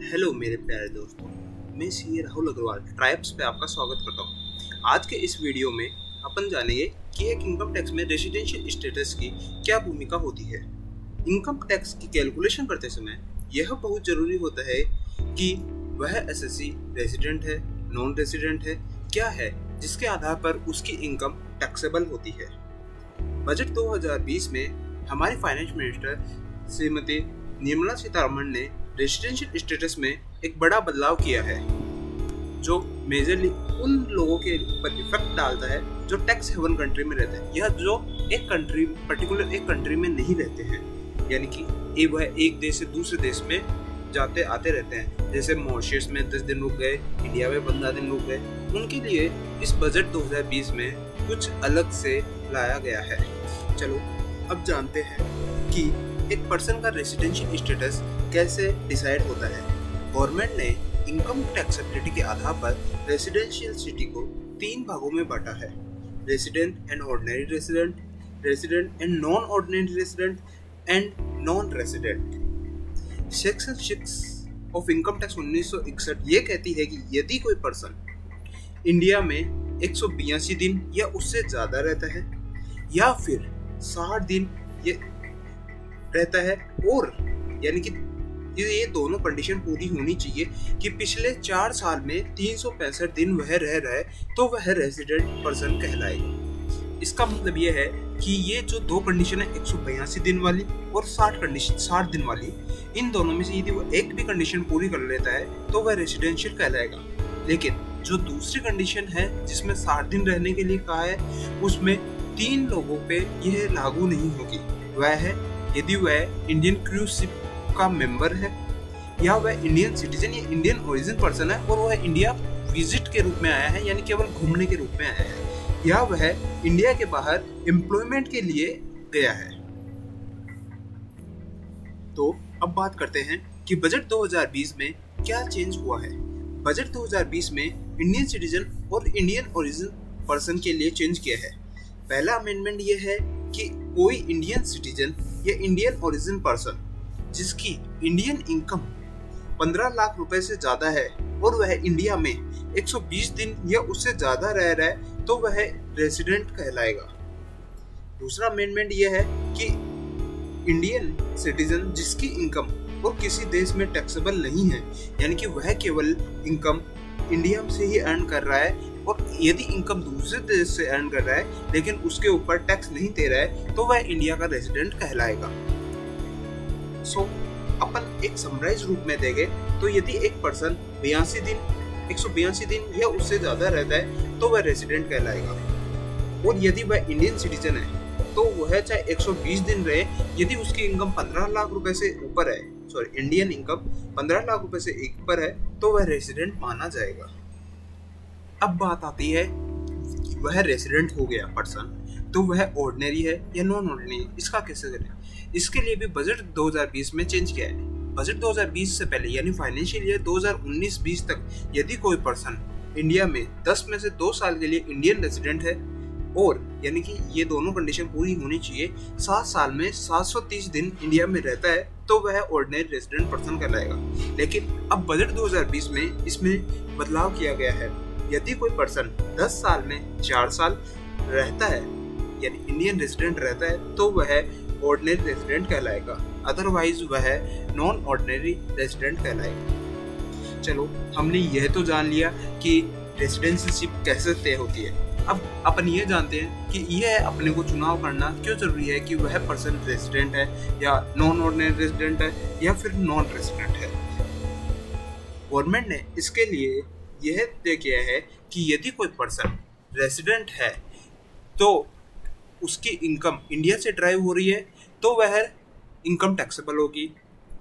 Hello मेरे प्यारे दोस्तों, मैं सी राहुल अग्रवाल ट्राइब्स पे आपका स्वागत करता हूँ। आज के इस वीडियो में अपन जानेंगे कि एक इनकम टैक्स में रेसिडेंशियल स्टेटस की क्या भूमिका होती है। इनकम टैक्स की कैलकुलेशन करते समय यह बहुत ज़रूरी होता है कि वह एसएससी रेसिडेंट है, नॉन रेसिडेंट है, क्या है, जिसके आधार पर उसकी इनकम टैक्सेबल होती है। बजट 2020 में हमारी फाइनेंस मिनिस्टर श्रीमती निर्मला सीतारमण ने रेसिडेंशियल स्टेटस में एक बड़ा बदलाव किया है, जो मेजरली उन लोगों के ऊपर इफेक्ट डालता है जो टैक्स हेवन कंट्री में रहते हैं या जो पर्टिकुलर एक कंट्री में नहीं रहते हैं, यानी कि वह एक देश से दूसरे देश में जाते आते रहते हैं। जैसे मॉरिशस में 10 दिन रुक गए, इंडिया में 15 दिन रुक गए। उनके लिए इस बजट 2020 में कुछ अलग से लाया गया है। चलो अब जानते हैं कि एक पर्सन का रेसिडेंशियल स्टेटस कैसे डिसाइड होता है। गवर्नमेंट ने इनकम टैक्सेबिलिटी के आधार पर रेसिडेंशियल सिटी को 3 भागों में बांटा है: resident and ordinary resident, resident and non ordinary resident and non resident. Section 6 of income tax 1961 ये कहती है कि यदि कोई पर्सन इंडिया में 182 दिन या उससे ज़्यादा रहता है या फिर 60 दिन ये रहता है, और यानी कि ये दोनों कंडीशन पूरी होनी चाहिए कि पिछले 4 साल में 365 दिन वह रह रहा है, तो वह रेसिडेंट पर्सन कहलाएगा। इसका मतलब ये है कि ये जो 2 कंडीशन है, 182 दिन वाली और 60 दिन वाली, इन दोनों में से यदि वो एक भी कंडीशन पूरी कर लेता है तो वह रेसिडेंशियल कहलाएगा। लेकिन जो दूसरी कंडीशन है जिसमें 60 दिन रहने के लिए कहा है, उसमें 3 लोगों पे यह लागू नहीं होगी। वह है यदि वह इंडियन क्रूज शिप का मेंबर है, या वह इंडियन सिटीजन या इंडियन ओरिजिन पर्सन है और वह इंडिया विजिट के रूप में आया है, यानी केवल घूमने के रूप में आया है, या वह इंडिया के बाहर एम्प्लॉयमेंट के लिए गया है। तो अब बात करते हैं कि बजट 2020 में क्या चेंज हुआ है। बजट 2020 में इंडियन सिटीजन और इंडियन ओरिजिन पर्सन के लिए चेंज किया है। पहला अमेंडमेंट यह है कि कोई इंडियन सिटीजन या इंडियन ओरिजिन पर्सन जिसकी इंडियन इनकम 15 लाख रुपए से ज्यादा है और वह इंडिया में 120 दिन या उससे ज्यादा रह रहा है, तो वह रेसिडेंट कहलाएगा। दूसरा अमेंडमेंट यह है कि इंडियन सिटीजन जिसकी इनकम और किसी देश में टैक्सेबल नहीं है, यानी कि वह केवल इनकम इंडिया से ही अर्न कर रहा है, और यदि इनकम दूसरे देश से अर्न कर रहा है लेकिन उसके ऊपर टैक्स नहीं दे रहा है, तो वह इंडिया का रेसिडेंट कहलाएगा। सो अपन एक समराइज रूप में देंगे तो यदि एक पर्सन 182 दिन या उससे ज्यादा रहता है तो वह रेसिडेंट कहलाएगा, और यदि वह इंडियन सिटीजन है तो वह चाहे 120 दिन रहे, यदि उसकी इनकम 15 लाख रुपए से ऊपर है, इंडियन इनकम 15 लाख रुपए से ऊपर है, तो वह रेसिडेंट माना जाएगा। अब बात आती है कि वह रेसिडेंट हो गया पर्सन, तो वह ऑर्डिनरी है या नॉन ऑर्डिनरी, इसका कैसे करें। इसके लिए भी बजट 2020 में चेंज किया है। बजट 2020 से पहले यानी फाइनेंशियल ईयर 2019-20 तक यदि कोई पर्सन इंडिया में 10 में से 2 साल के लिए इंडियन रेसिडेंट है, और यानी कि ये दोनों कंडीशन पूरी होनी चाहिए, 7 साल में 730 दिन इंडिया में रहता है, तो वह ऑर्डिनरी रेसिडेंट पर्सन कहलाएगा। लेकिन अब बजट 2020 में इसमें बदलाव किया गया है। यदि कोई पर्सन 10 साल में 4 साल रहता है, यानी इंडियन रेसिडेंट रहता है, तो वह ऑर्डिनरी रेसिडेंट कहलाएगा, अदरवाइज वह नॉन ऑर्डिनरी रेसिडेंट कहलाएगा। चलो हमने यह तो जान लिया कि रेसिडेंशियलशिप कैसे तय होती है। अब अपन ये जानते हैं कि यह अपने को चुनाव करना क्यों जरूरी है कि वह पर्सन रेसिडेंट है या नॉन ऑर्डिनरी रेसिडेंट है या फिर नॉन रेसिडेंट है। गवर्नमेंट ने इसके लिए यह तय किया है कि यदि कोई पर्सन रेसिडेंट है तो उसकी इनकम इंडिया से ड्राइव हो रही है, तो वह इनकम टैक्सेबल होगी।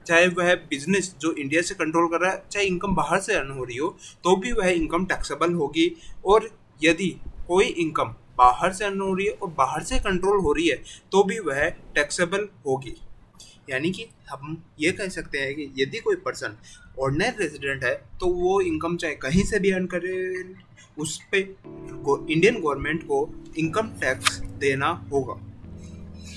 चाहे वह बिजनेस जो इंडिया से कंट्रोल कर रहा है, चाहे इनकम बाहर से अर्न हो रही हो, तो भी वह इनकम टैक्सेबल होगी। और यदि कोई इनकम बाहर से अर्न हो रही है और बाहर से कंट्रोल हो रही है, तो भी वह टैक्सेबल होगी। यानी कि हम ये कह सकते हैं कि यदि कोई पर्सन ऑर्डिनरी रेसिडेंट है तो वो इनकम चाहे कहीं से भी अर्न करे, उस पे इंडियन गवर्नमेंट को इनकम टैक्स देना होगा।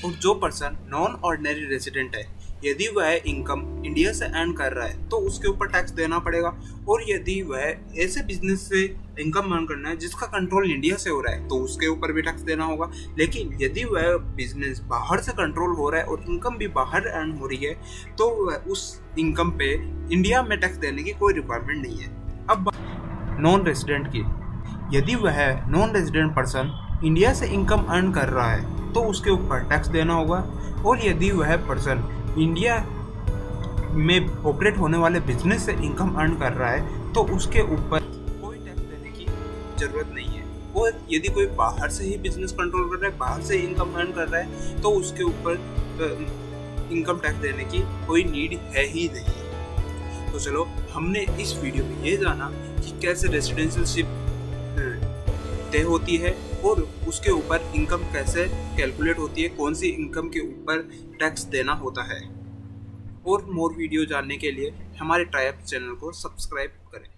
और जो पर्सन नॉन ऑर्डिनरी रेसिडेंट है, यदि वह इनकम इंडिया से अर्न कर रहा है तो उसके ऊपर टैक्स देना पड़ेगा, और यदि वह ऐसे बिजनेस से इनकम अर्न करना है जिसका कंट्रोल इंडिया से हो रहा है तो उसके ऊपर भी टैक्स देना होगा। लेकिन यदि वह बिजनेस बाहर से कंट्रोल हो रहा है और इनकम भी बाहर अर्न हो रही है तो उस इनकम पे इंडिया में टैक्स देने की कोई रिक्वायरमेंट नहीं है। अब नॉन रेजिडेंट की, यदि वह नॉन रेजिडेंट पर्सन इंडिया से इनकम अर्न कर रहा है तो उसके ऊपर टैक्स देना होगा, और यदि वह पर्सन इंडिया में ऑपरेट होने वाले बिजनेस से इनकम अर्न कर रहा है तो उसके ऊपर कोई टैक्स देने की जरूरत नहीं है। और यदि कोई बाहर से ही बिजनेस कंट्रोल कर रहा है, बाहर से इनकम अर्न कर रहा है तो उसके ऊपर इनकम टैक्स देने की कोई नीड है ही नहीं। तो चलो, हमने इस वीडियो में ये जाना कि कैसे रेजिडेंशियलशिप तय होती है और उसके ऊपर इनकम कैसे कैलकुलेट होती है, कौन सी इनकम के ऊपर टैक्स देना होता है। और मोर वीडियो जानने के लिए हमारे ट्राइब चैनल को सब्सक्राइब करें।